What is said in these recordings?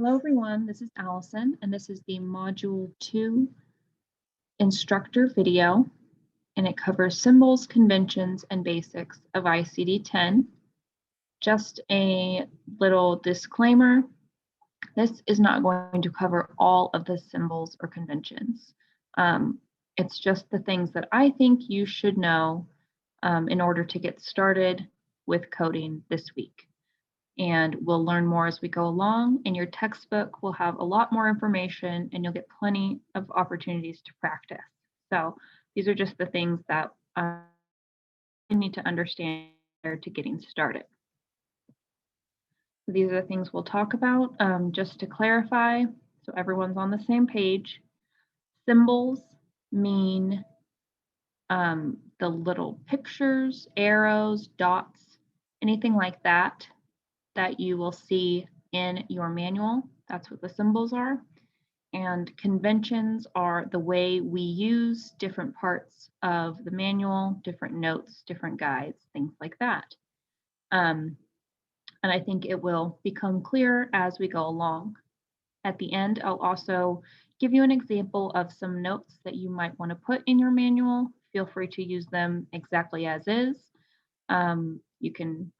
Hello everyone, this is Allison, and this is the Module 2 instructor video, and it covers symbols, conventions, and basics of ICD-10. Just a little disclaimer, this is not going to cover all of the symbols or conventions. It's just the things that I think you should know in order to get started with coding this week. And we'll learn more as we go along, and your textbook will have a lot more information and you'll get plenty of opportunities to practice. So these are just the things that you need to understand prior to getting started. So these are the things we'll talk about. Just to clarify, so everyone's on the same page, symbols mean the little pictures, arrows, dots, anything like that you will see in your manual. That's what the symbols are. And conventions are the way we use different parts of the manual, different notes, different guides, things like that. And I think it will become clearer as we go along. At the end, I'll also give you an example of some notes that you might want to put in your manual. Feel free to use them exactly as is. You can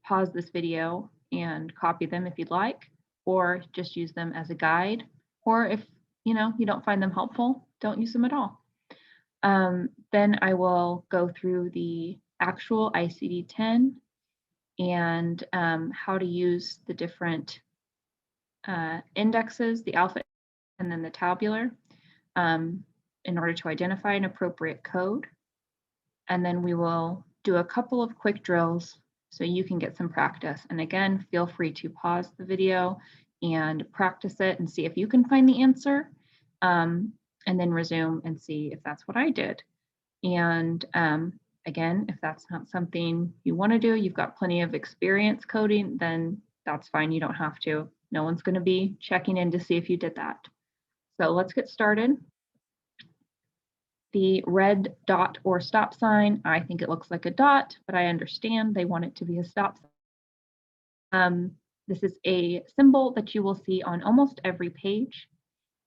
pause this video and copy them if you'd like, or just use them as a guide. Or if you don't find them helpful, don't use them at all. Then I will go through the actual ICD-10 and how to use the different indexes, the alpha and then the tabular, in order to identify an appropriate code. And then we will do a couple of quick drills so you can get some practice. And again, feel free to pause the video and practice it and see if you can find the answer, and then resume and see if that's what I did. And again, if that's not something you want to do, you've got plenty of experience coding, then that's fine. You don't have to. No one's going to be checking in to see if you did that. So let's get started. The red dot or stop sign, I think it looks like a dot, but I understand they want it to be a stop sign. This is a symbol that you will see on almost every page.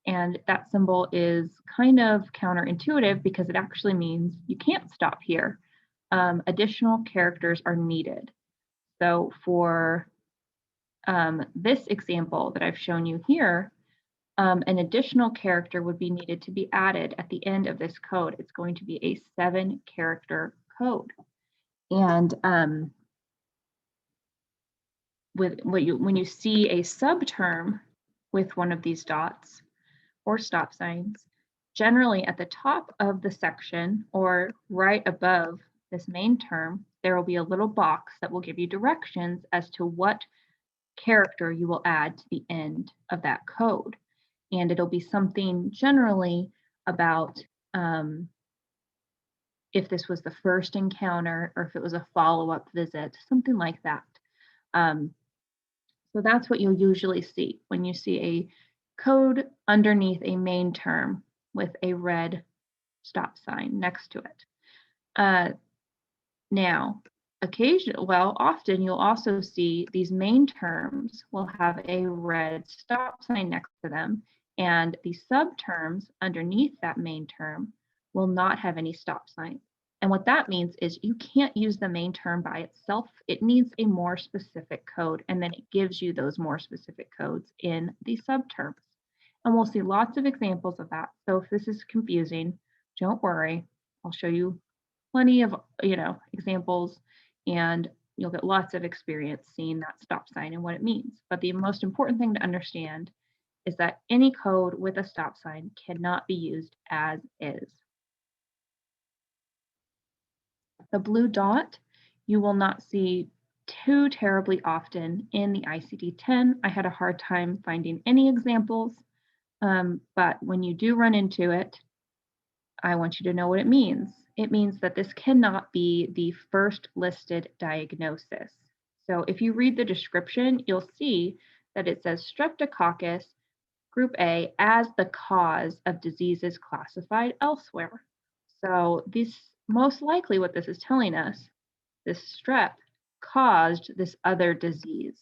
And that symbol is kind of counterintuitive because it actually means you can't stop here. Additional characters are needed. So for this example that I've shown you here, an additional character would be needed to be added at the end of this code. It's going to be a 7-character code. And when you see a subterm with one of these dots or stop signs, generally at the top of the section or right above this main term, there will be a little box that will give you directions as to what character you will add to the end of that code. And it'll be something generally about if this was the first encounter or if it was a follow-up visit, something like that. So that's what you'll usually see when you see a code underneath a main term with a red stop sign next to it. Now, often you'll also see these main terms will have a red stop sign next to them, and the subterms underneath that main term will not have any stop signs. And what that means is you can't use the main term by itself. It needs a more specific code, and then it gives you those more specific codes in the subterms. And we'll see lots of examples of that. So if this is confusing, don't worry. I'll show you plenty of examples, and you'll get lots of experience seeing that stop sign and what it means. But the most important thing to understand is that any code with a stop sign cannot be used as is. The blue dot you will not see too terribly often in the ICD-10. I had a hard time finding any examples, but when you do run into it, I want you to know what it means. It means that this cannot be the first listed diagnosis. So if you read the description, you'll see that it says Streptococcus group A as the cause of diseases classified elsewhere. So this most likely what this is telling us, this strep caused this other disease.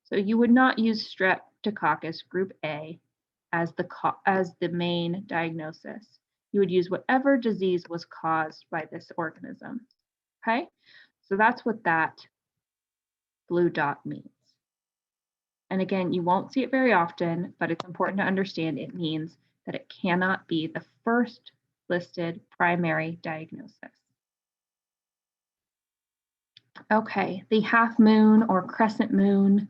So you would not use strep Streptococcus group A as the main diagnosis. You would use whatever disease was caused by this organism. Okay, so that's what that blue dot means. And again, you won't see it very often, but it's important to understand it means that it cannot be the first listed primary diagnosis. Okay, the half moon or crescent moon.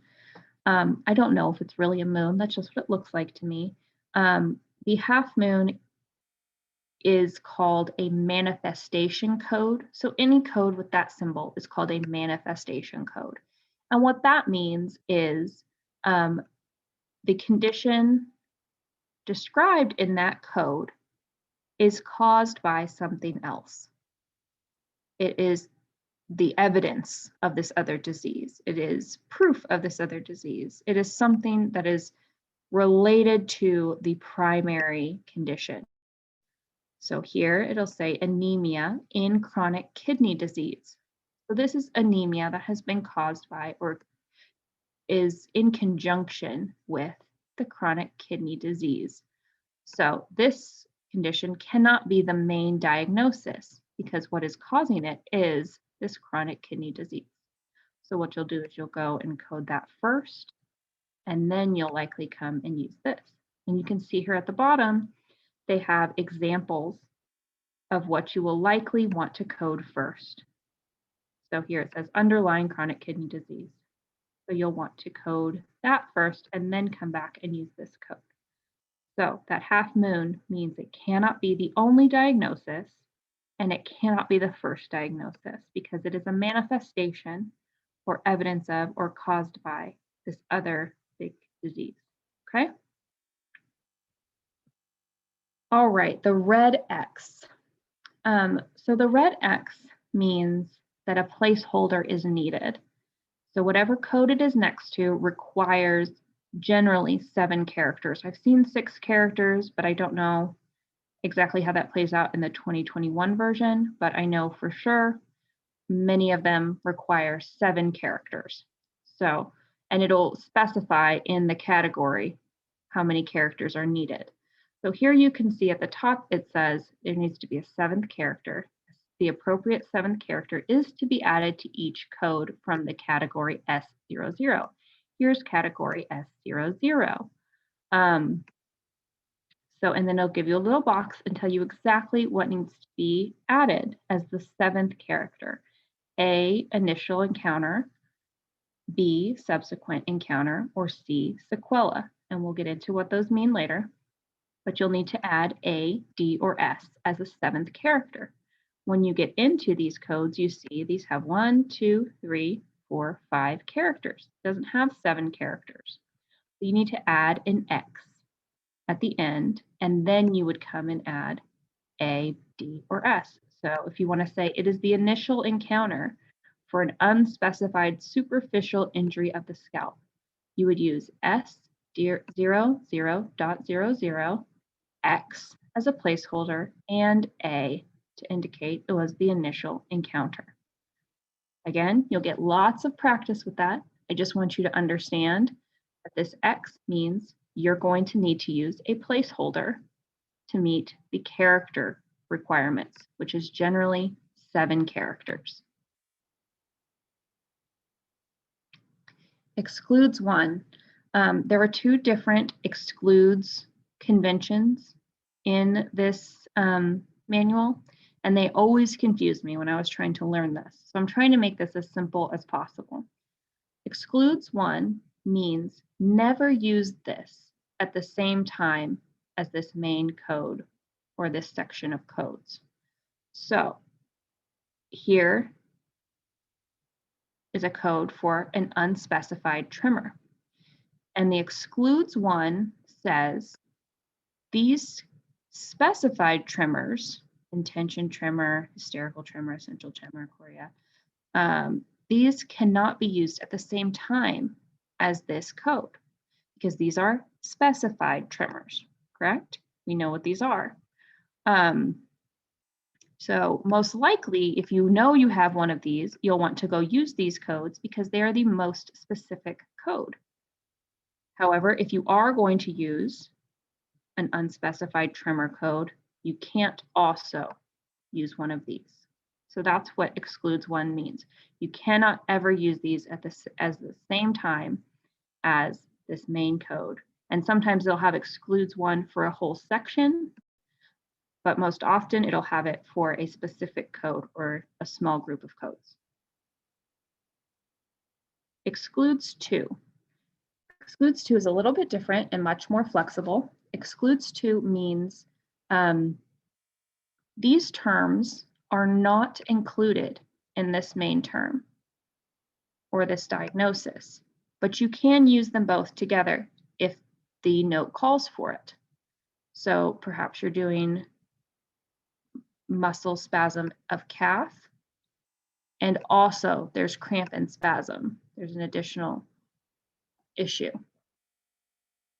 I don't know if it's really a moon. That's just what it looks like to me. The half moon is called a manifestation code. So any code with that symbol is called a manifestation code. And what that means is the condition described in that code is caused by something else. It is the evidence of this other disease. It is proof of this other disease. It is something that is related to the primary condition. So here it'll say anemia in chronic kidney disease. So this is anemia that has been caused by or is in conjunction with the chronic kidney disease. So this condition cannot be the main diagnosis because what is causing it is this chronic kidney disease. So what you'll do is you'll go and code that first, and then you'll likely come and use this. And you can see here at the bottom, they have examples of what you will likely want to code first. So here it says underlying chronic kidney disease. So you'll want to code that first and then come back and use this code. So that half moon means it cannot be the only diagnosis and it cannot be the first diagnosis because it is a manifestation or evidence of or caused by this other big disease. Okay? All right, the red X. So the red X means that a placeholder is needed. So whatever code it is next to requires generally 7 characters. I've seen 6 characters, but I don't know exactly how that plays out in the 2021 version, but I know for sure many of them require 7 characters. So, and it'll specify in the category how many characters are needed. So here you can see at the top, it says there needs to be a 7th character. The appropriate 7th character is to be added to each code from the category S00. Here's category S00. So, and then it'll give you a little box and tell you exactly what needs to be added as the 7th character. A, initial encounter, B, subsequent encounter, or C, sequela. And we'll get into what those mean later. But you'll need to add A, D, or S as a 7th character. When you get into these codes, you see these have 1, 2, 3, 4, 5 characters. It doesn't have 7 characters. So you need to add an X at the end, and then you would come and add A, D, or S. So if you want to say it is the initial encounter for an unspecified superficial injury of the scalp, you would use S00.00 X as a placeholder and A to indicate it was the initial encounter. Again, you'll get lots of practice with that. I just want you to understand that this X means you're going to need to use a placeholder to meet the character requirements, which is generally 7 characters. Excludes 1. There are 2 different excludes conventions in this manual, and they always confused me when I was trying to learn this. So I'm trying to make this as simple as possible. Excludes 1 means never use this at the same time as this main code or this section of codes. So here is a code for an unspecified tremor. And the excludes 1 says these specified tremors, intention tremor, hysterical tremor, essential tremor, chorea, these cannot be used at the same time as this code because these are specified tremors, correct? We know what these are. So most likely, if you know you have one of these, you'll want to go use these codes because they are the most specific code. However, if you are going to use an unspecified tremor code, you can't also use one of these. So that's what excludes one means. You cannot ever use these at the same time as this main code. And sometimes they'll have excludes one for a whole section, but most often it'll have it for a specific code or a small group of codes. Excludes two. Excludes two is a little bit different and much more flexible. Excludes two means these terms are not included in this main term or this diagnosis, but you can use them both together if the note calls for it. So perhaps you're doing muscle spasm of calf, and also there's cramp and spasm. There's an additional issue.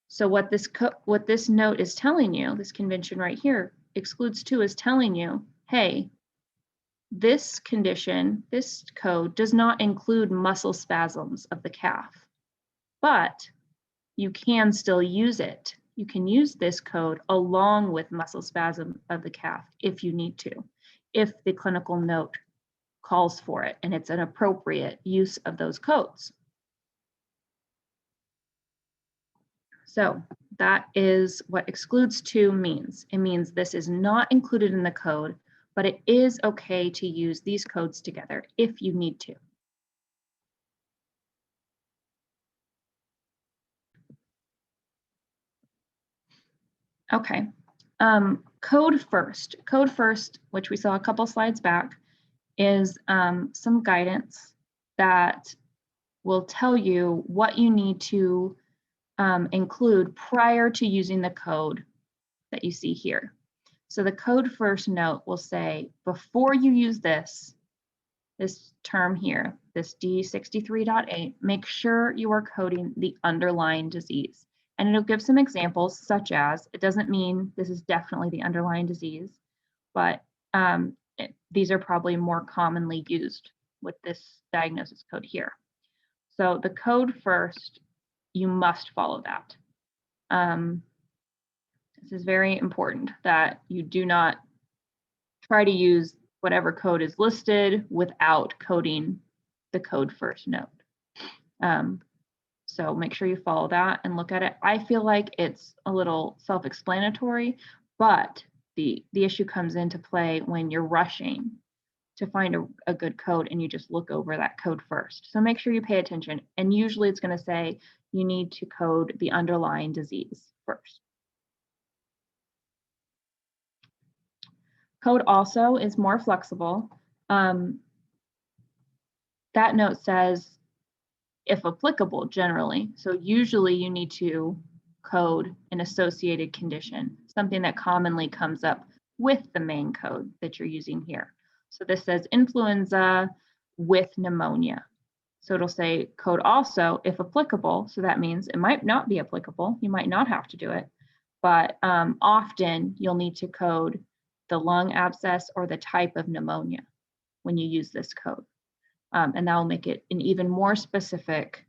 So what this note is telling you, this convention right here, excludes two, is telling you, hey, this condition, this code does not include muscle spasms of the calf, but you can still use it. You can use this code along with muscle spasm of the calf if you need to, if the clinical note calls for it and it's an appropriate use of those codes. So that is what excludes two means. It means this is not included in the code, but it is okay to use these codes together if you need to. Okay, code first. Code first, which we saw a couple slides back, is some guidance that will tell you what you need to include prior to using the code that you see here. So the code first note will say, before you use this term here, this D63.8, make sure you are coding the underlying disease. And it'll give some examples, such as, it doesn't mean this is definitely the underlying disease, but these are probably more commonly used with this diagnosis code here. So the code first, you must follow that. This is very important that you do not try to use whatever code is listed without coding the code first note. So make sure you follow that and look at it. I feel like it's a little self-explanatory, but the issue comes into play when you're rushing to find a good code and you just look over that code first. So make sure you pay attention. And usually it's going to say you need to code the underlying disease first. Code also is more flexible. That note says, if applicable, generally. So usually you need to code an associated condition, something that commonly comes up with the main code that you're using here. So this says influenza with pneumonia. So it'll say code also, if applicable. So that means it might not be applicable. You might not have to do it, but often you'll need to code the lung abscess or the type of pneumonia when you use this code. And that will make it an even more specific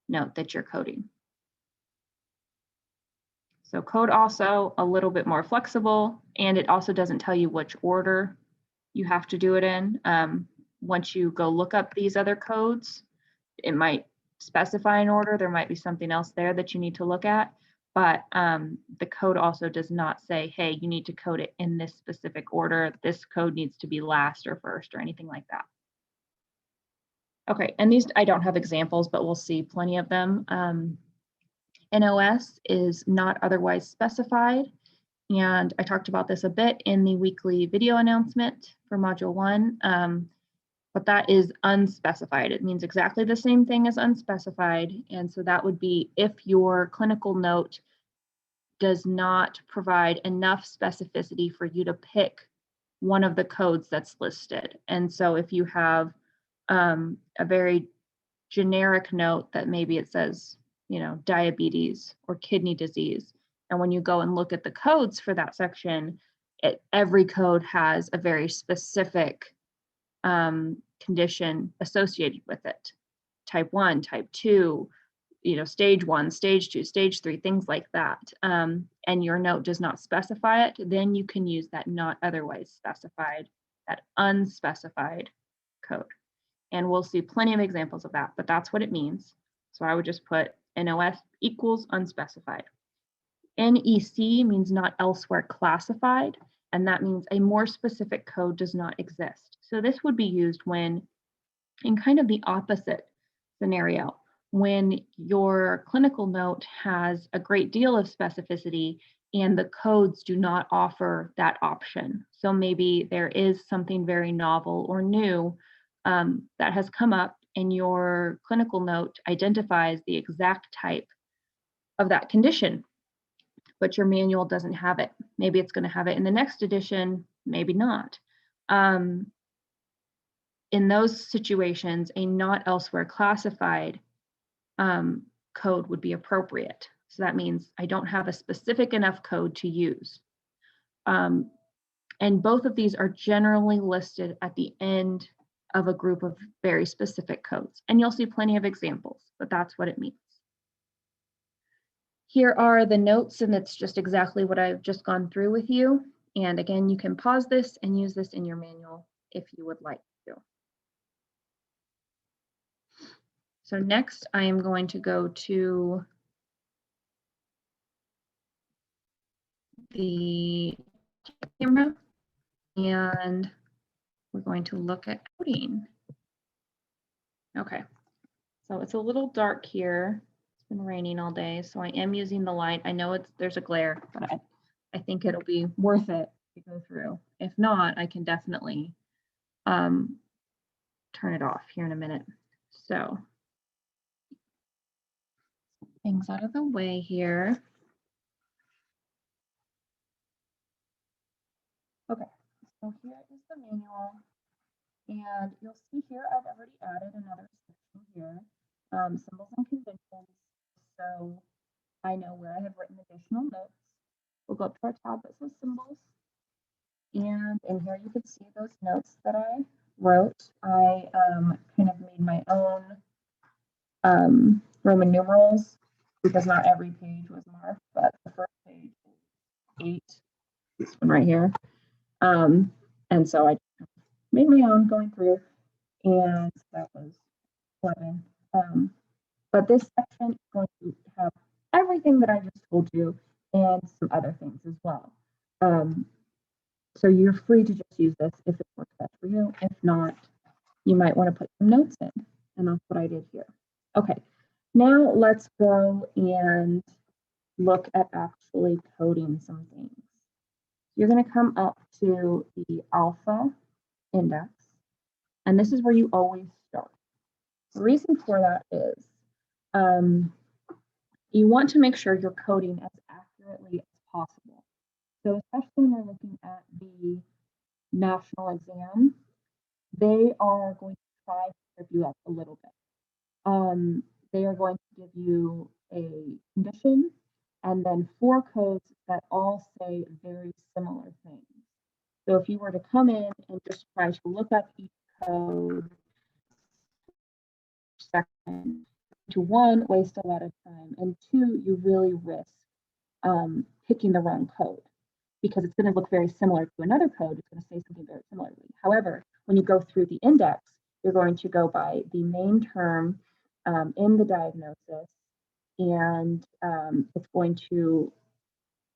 note that you're coding. So code also a little bit more flexible, and it also doesn't tell you which order you have to do it in. Once you go look up these other codes, it might specify an order. There might be something else there that you need to look at, but the code also does not say, hey, you need to code it in this specific order. This code needs to be last or first or anything like that. Okay, and these, I don't have examples, but we'll see plenty of them. NOS is not otherwise specified, and I talked about this a bit in the weekly video announcement for Module 1, but that is unspecified. It means exactly the same thing as unspecified, and so that would be if your clinical note does not provide enough specificity for you to pick one of the codes that's listed. And so if you have a very generic note that maybe it says, you know, diabetes or kidney disease, and when you go and look at the codes for that section, every code has a very specific condition associated with it. Type 1, type 2, stage 1, stage 2, stage 3, things like that, and your note does not specify it, then you can use that not otherwise specified, that unspecified code. And we'll see plenty of examples of that, but that's what it means. So I would just put NOS equals unspecified. NEC means not elsewhere classified, and that means a more specific code does not exist. So this would be used when in kind of the opposite scenario, when your clinical note has a great deal of specificity and the codes do not offer that option. So maybe there is something very novel or new that has come up, and your clinical note identifies the exact type of that condition, but your manual doesn't have it. Maybe it's going to have it in the next edition, maybe not. In those situations, a not elsewhere classified code would be appropriate. So that means I don't have a specific enough code to use. And both of these are generally listed at the end of a group of very specific codes. And you'll see plenty of examples, but that's what it means. Here are the notes, and it's just exactly what I've just gone through with you. And again, you can pause this and use this in your manual if you would like to. So next, I am going to go to the camera, and we're going to look at coding. Okay, so it's a little dark here. It's been raining all day, so I am using the light. I know there's a glare, but I think it'll be worth it to go through. If not, I can definitely turn it off here in a minute. So things out of the way here. Okay, so here is the manual, and you'll see here I've already added another section here, symbols and conventions, so I know where I have written additional notes. We'll go up to our tab that says symbols, and in here you can see those notes that I wrote. I kind of made my own Roman numerals because not every page was marked, but the first page is 8, this one right here. And so I made my own going through, and that was 11. But this section is going to have everything that I just told you and some other things as well. So you're free to just use this if it works best for you. If not, you might want to put some notes in, and that's what I did here. Okay, now let's go and look at actually coding some things. You're going to come up to the alpha index, and this is where you always start. The reason for that is you want to make sure you're coding as accurately as possible. So especially when you're looking at the national exam, they are going to try to trip you up a little bit. They are going to give you a condition and then 4 codes that all say very similar things. So if you were to come in and just try to look up each code section, to 1, waste a lot of time, and 2, you really risk picking the wrong code because it's going to look very similar to another code. It's going to say something very similarly. However, when you go through the index, you're going to go by the main term in the diagnosis, and it's going to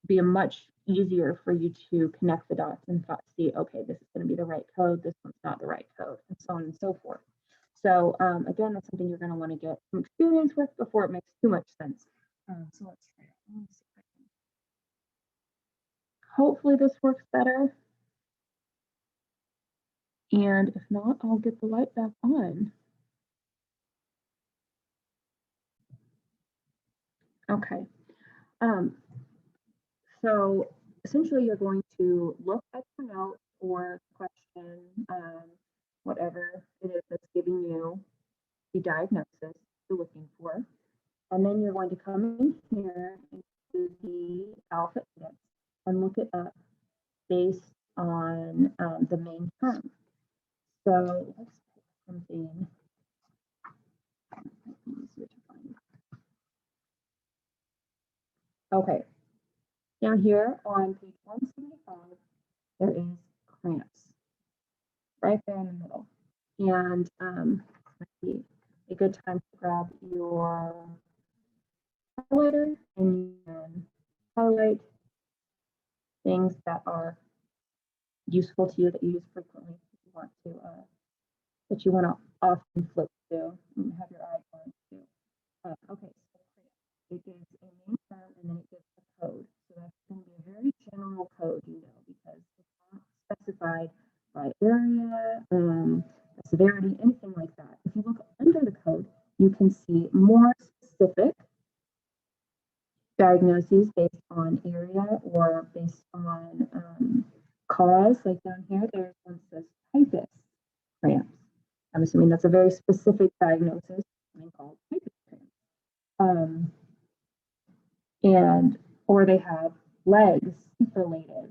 be much easier for you to connect the dots and see, okay, this is going to be the right code, this one's not the right code, and so on and so forth. So again, that's something you're going to want to get some experience with before it makes too much sense. So let's try it. Let me see if I can. Hopefully this works better. And if not, I'll get the light back on. Okay. So essentially you're going to look at your note or question, whatever it is that's giving you the diagnosis you're looking for. And then you're going to come in here into the alpha index and look it up based on the main term. So let's put something easier to find. Okay, down here on page 175, there is cramps right there in the middle. And might be a good time to grab your highlighter and you can highlight things that are useful to you that you use frequently. If you want to that you want to often flip to and have your eye on to. Okay, so it gives a name term and then it gives a code. So that's going to be a very general code, because it's not specified by area, severity, anything like that. If you look under the code, you can see more specific diagnoses based on area or based on cause. Like down here, there's one that says typhus cramps. I'm assuming that's a very specific diagnosis, something called typhus cramps. Or they have legs related.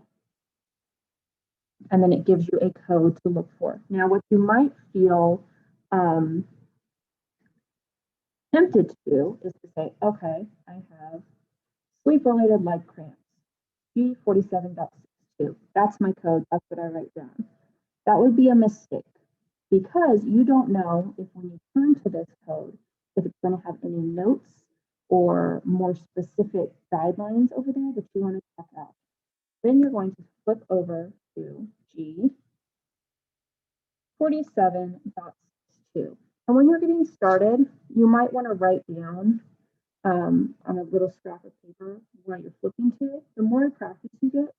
And then it gives you a code to look for. Now, what you might feel tempted to do is to say, okay, I have sleep-related leg cramps, G47.62. That's my code. That's what I write down. That would be a mistake because you don't know if when you turn to this code, if it's going to have any notes or more specific guidelines over there that you want to check out. Then you're going to flip over to G47.62. And when you're getting started, you might want to write down on a little scrap of paper what you're flipping to. The more practice you get,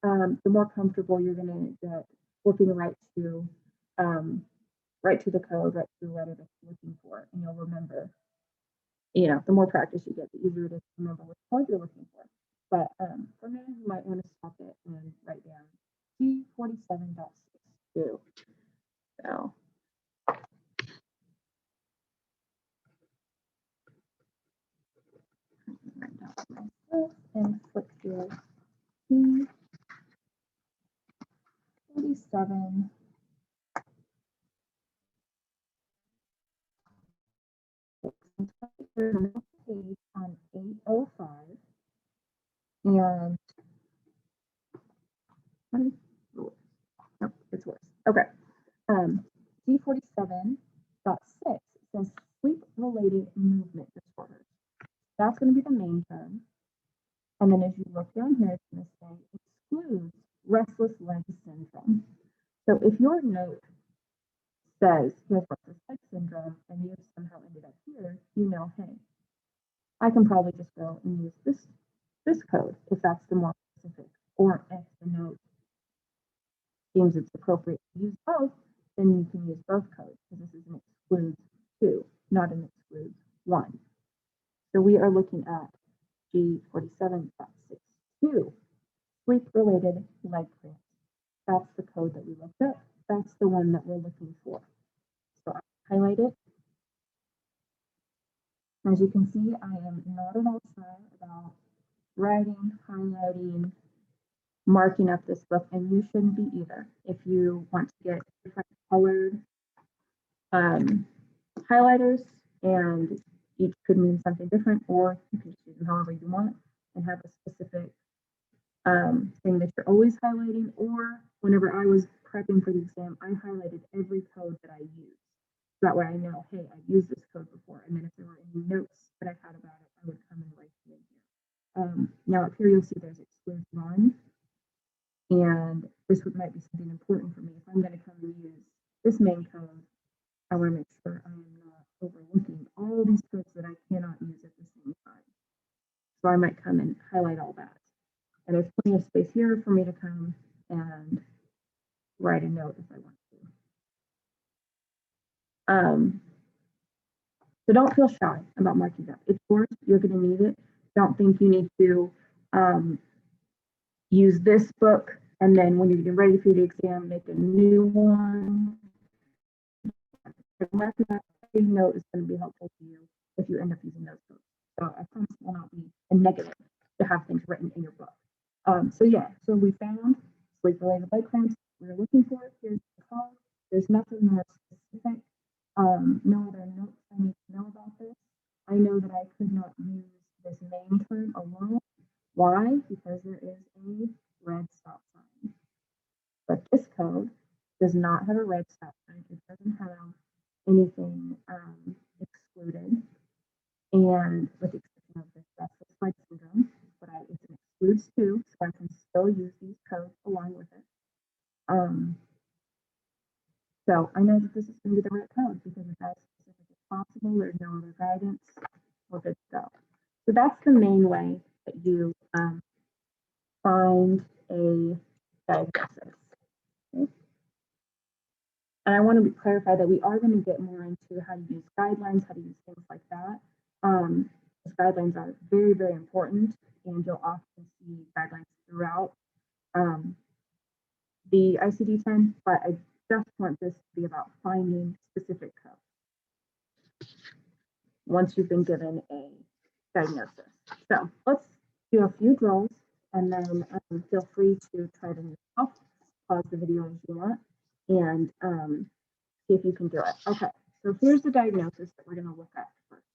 the more comfortable you're going to get flipping right to the code, right to the letter that you're looking for, and you'll remember. The more practice you get, the easier it is to remember which code you're looking for. But for now, you might want to stop it and write down G47.62. So. And flip here G47. Page on 805 and nope, it's worse. Okay. G47.6 says sleep-related movement disorders. That's going to be the main term. And then as you look down here, it's going to say excludes restless leg syndrome. So if your note says you have restless leg syndrome and you somehow ended up here, hey, I can probably just go and use this code if that's the more specific, or if the note deems it's appropriate to use both, then you can use both codes because this is an excludes 2, not an excludes 1. So we are looking at G47.62, sleep-related leg cramps. That's the code that we looked at. That's the one that we're looking for. So I highlight it. As you can see, I am not at all shy about writing, highlighting, marking up this book, and you shouldn't be either. If you want to get different colored highlighters, and each could mean something different, or you can just use them however you want and have a specific thing that you're always highlighting. Or whenever I was prepping for the exam, I highlighted every code that I used. That way I know, hey, I've used this code before. And then if there were any notes that I had about it, I would come and write it in here. Now up here, you'll see there's exclude 1. And this might be something important for me. If I'm going to come and use this main code, I want to make sure I am not overlooking all these codes that I cannot use at the same time. So I might come and highlight all that. And there's plenty of space here for me to come and write a note if I want to. So don't feel shy about marking up. It's yours. You're going to need it. Don't think you need to use this book and then when you're getting ready for the exam, make a new one. Marking up a note is going to be helpful to you if you end up using those books. So I promise it will not be a negative to have things written in your book. So we found sleep-related leg cramps. We're looking for it. Here's the call. There's nothing more specific. No other notes I need to know about this. I know that I could not use this main term alone. Why? Because there is a red stop sign. But this code does not have a red stop sign. It doesn't have anything excluded. And with the exception of this restless leg syndrome, but it excludes 2, so I can still use these codes along with it. So I know that this is going to be the right code because it's as specific as possible. There's no other guidance. We're good to go. So that's the main way that you find a diagnosis. Okay. And I want to clarify that we are going to get more into how to use guidelines, how to use things like that. These guidelines are very, very important, and you'll often see guidelines throughout the ICD-10, but I just want this to be about finding specific codes once you've been given a diagnosis. So let's do a few drills, and then feel free to try them yourself. Pause the video if you want, and see if you can do it. Okay, so here's the diagnosis that we're going to look at first.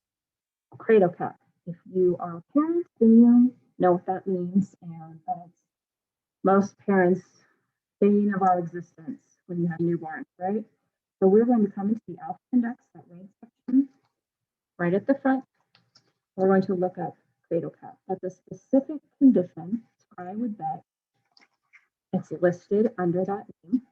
Cradle Cap. If you are a parent, then you know what that means, and that's most parents' bane of our existence when you have newborns, right? So we're going to come into the alpha index, that red section, right at the front. We're going to look at Cradle Cap. That's a specific condition, so I would bet it's listed under that name.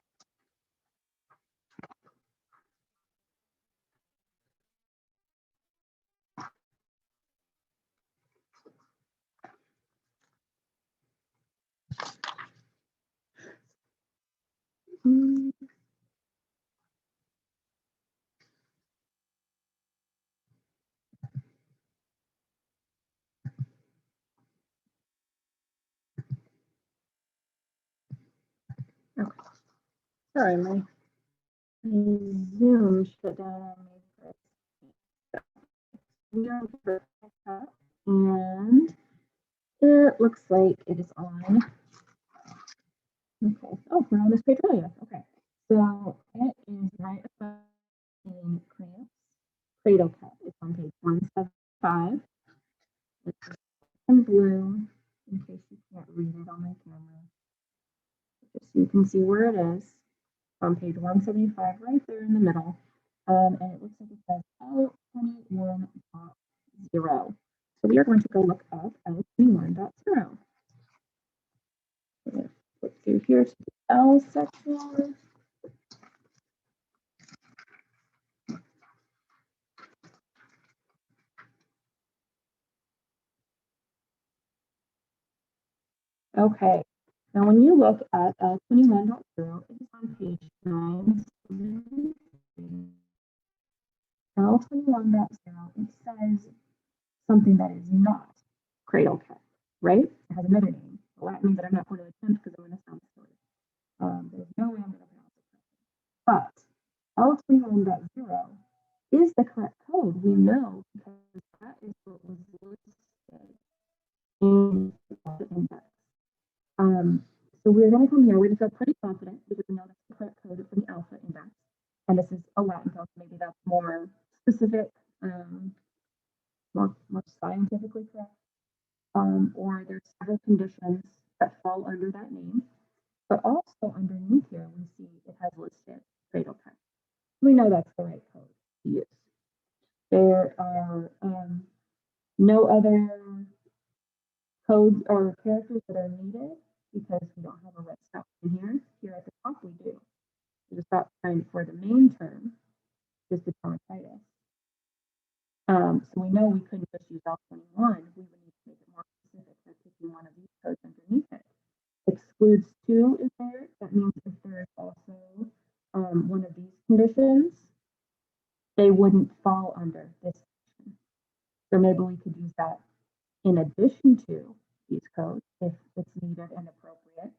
Okay. Sorry, my Zoom shut down on me for a second. We are for Cap, and it looks like it is on. Okay. Oh, we're on this page earlier. Okay. So it is right above in Cradle Cap. It's on page 175. It's in blue, in case you can't read it on my camera. Just so you can see where it is. On page 175, right there in the middle. And it looks like it says L21.0. So we are going to go look up L21.0. We're going to flip through here to the L section. Okay, now when you look at L21.0, it is on page 9. L21.0, it says something that is not Cradle Cap, right? It has another name, a Latin name that I'm not going to attempt because I'm going to sound silly. There's no way I'm going to pronounce it. But L21.0 is the correct code. We know because that is what was listed in the index. So we're going to come here. We're going to feel pretty confident because we know that's the correct code for the alpha index. And this is a Latin code, maybe that's more specific, more scientifically correct. Or there's several conditions that fall under that name. But also underneath here, we see it has listed Cradle Cap. We know that's the right code to use. There are no other codes or characters that are needed because we don't have a red stop in here. Here at the top, we do. There's a stop sign for the main term, is the dermatitis. So we know we couldn't just use L21. We would need to make it more specific by picking one of these codes underneath it. Excludes 2 is there. That means if there is also one of these conditions, they wouldn't fall under this section. So maybe we could use that in addition to these codes if it's needed and appropriate.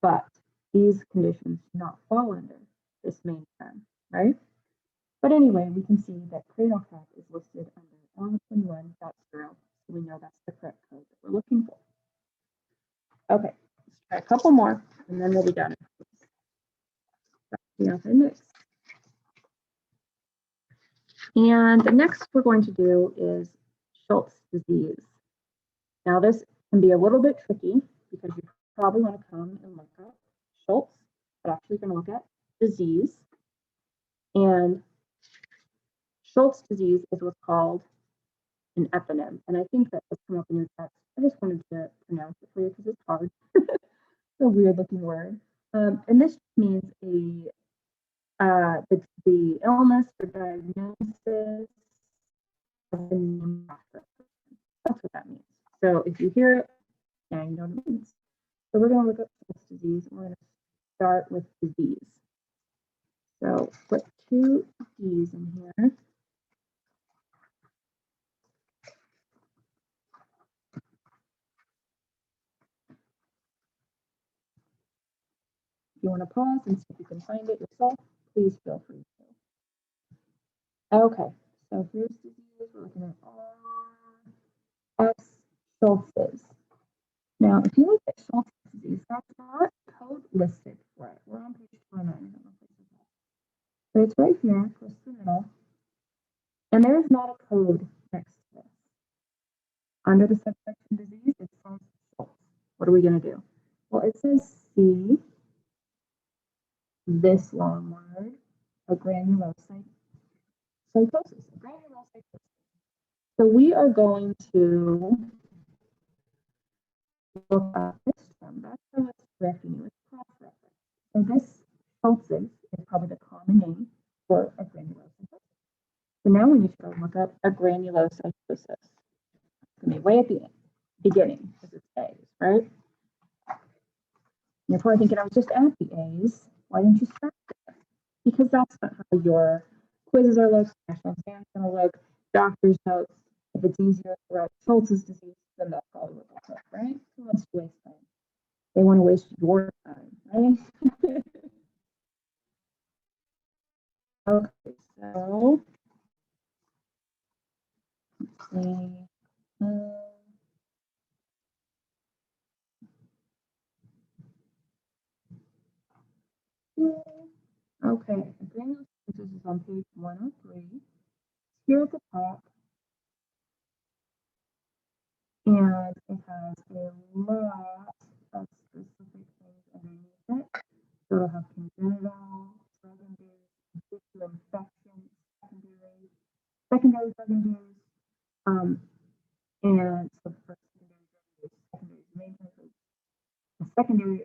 But these conditions do not fall under this main term, right? But anyway, we can see that Cradle Cap is listed under L21.0, so we know that's the correct code that we're looking for. Okay, let's try a couple more, and then we'll be done. Next. And the next we're going to do is Schultz disease. Now this can be a little bit tricky because you probably want to come and look up Schultz, but actually you're going to look at disease. And Schultz disease is what's called an eponym. And I think that has come up in your text. I just wanted to pronounce it for you because it's hard. It's a weird looking word. And this means the illness or diagnosis of the name after. That's what that means. So if you hear it, now you know what it means. So we're going to look up Schultz disease. We're going to start with disease. So put 2 D's in here. If you want to pause and see if you can find it yourself, please feel free to. Okay, so here's disease. We're looking at R. S. Schultz's. Now, if you look at Schultz disease, that's not code listed for it. We're on page 29. So it's right here, close to the middle. And there's not a code next to this. Under the subsection disease, it says Schultz. What are we going to do? Well, it says C, this long word, a granulocytosis. So we are going to look at this term. That's how it's correcting you. It's cross-reference. So this Schultz's is probably the common name for a granulocytosis. So now we need to go look up a granulocytosis. It's going to be way at the beginning because it's A's, right? You're probably thinking, I was just at the A's. Why didn't you start there? Because that's not how your quizzes are looked, national exams going to look, doctor's notes. If it's easier to write Schultz's disease, then that's probably what they'll put, right? Who wants to waste time? They want to waste your time, right? Okay, so let's see. Okay, granulocytosis is on page 103. Here at the top, and it has a lot of specific things underneath it. So it'll have congenital, secondary, tissue infection, secondary drug abuse, and so the first secondary maintenance, a secondary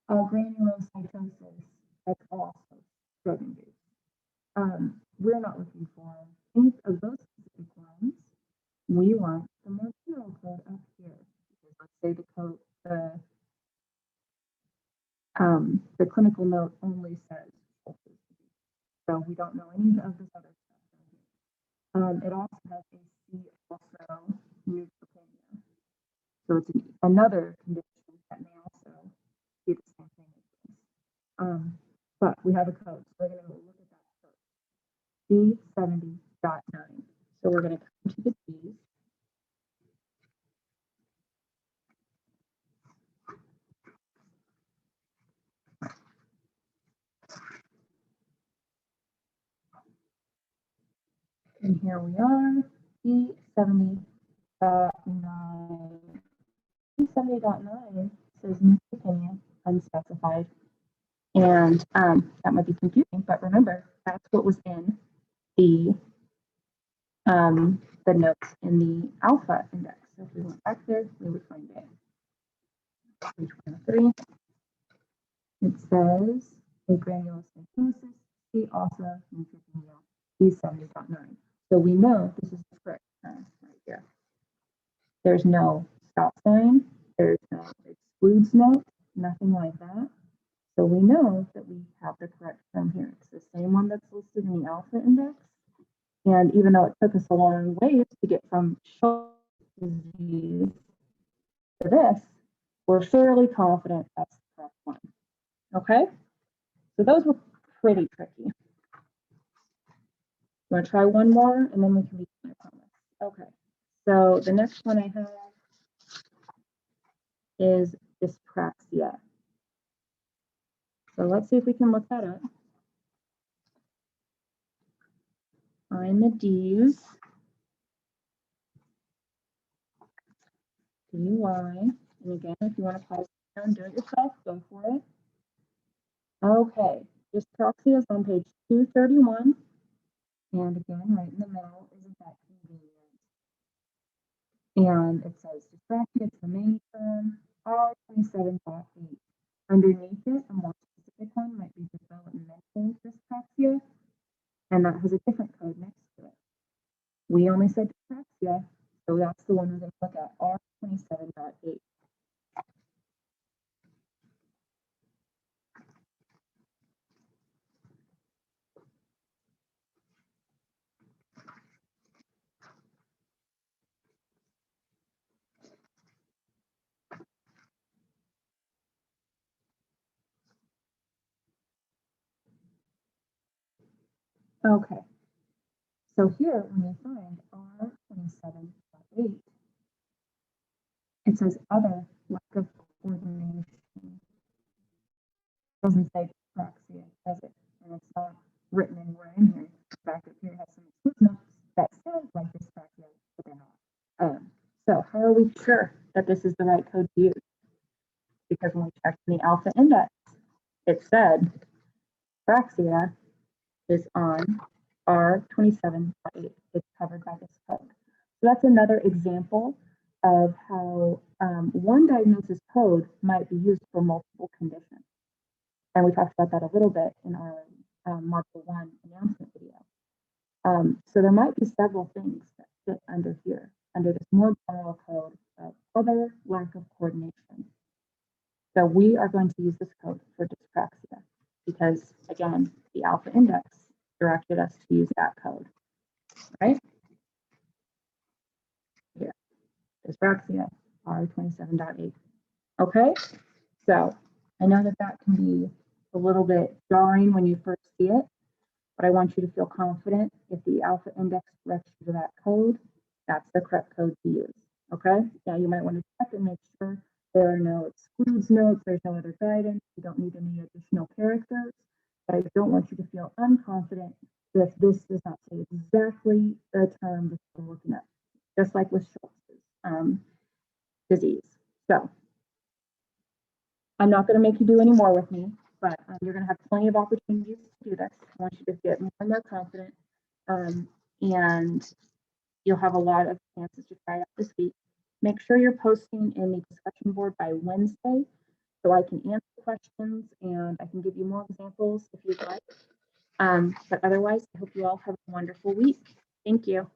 granulocytosis that's also drug induced. We're not looking for any of those specific ones. We want the more general code up here. Because let's say the clinical note only says Schultz disease. So we don't know any of this other stuff. It also has a C also neutropenia. So it's another condition that may also be the same thing as this. But we have a code, so we're going to look at that code. D70.9. So we're going to come to the D's. And here we are, D70.9. D70.9 says neutropenia, unspecified. And that might be confusing, but remember, that's what was in the notes in the alpha index. So if we went back there, we would find it. Page 103. It says a granulocytosis, C also neutropenia, D70.9. So we know this is the correct term right here. There's no stop sign, there's no excludes note, nothing like that. So we know that we have the correct term here. It's the same one that's listed in the alpha index. And even though it took us a long ways to get from Schultz disease to this, we're fairly confident that's the correct one. Okay? So those were pretty tricky. You want to try one more and then we can be done, I promise. Okay. So the next one I have is dyspraxia. So let's see if we can look that up. Find the D's. DUI. And again, if you want to pause it and do it yourself, go for it. Okay, dyspraxia is on page 231. And again, right in the middle, isn't that convenient? And it says dyspraxia, it's the main term, R27.8. Underneath it, a more specific one might be developmental dyspraxia, and that has a different code next to it. We only said dyspraxia, so that's the one we're going to look at, R27.8. Okay, so here when you find R27.8, it says other lack of coordination. It doesn't say dyspraxia, does it? And it's not written anywhere in here. In fact, it here has some footnotes that sound like dyspraxia, but they're not. So how are we sure that this is the right code to use? Because when we checked the alpha index, it said dyspraxia is on R27.8. It's covered by this code. So that's another example of how one diagnosis code might be used for multiple conditions. And we talked about that a little bit in our Module 1 announcement video. So there might be several things that fit under here, under this more general code of other lack of coordination. So we are going to use this code for dyspraxia because, again, the alpha index directed us to use that code, right? Here, dyspraxia, R27.8. Okay, so I know that that can be a little bit jarring when you first see it, but I want you to feel confident if the alpha index directs you to that code, that's the correct code to use, okay? Now you might want to check and make sure there are no excludes notes, there's no other guidance, you don't need any additional characters, but I don't want you to feel unconfident if this does not say exactly the term that you're looking at, just like with Schultz disease. So I'm not going to make you do any more with me, but you're going to have plenty of opportunities to do this. I want you to get more and more confident, and you'll have a lot of chances to try it out this week. Make sure you're posting in the discussion board by Wednesday so I can answer questions and I can give you more examples if you'd like. But otherwise, I hope you all have a wonderful week. Thank you.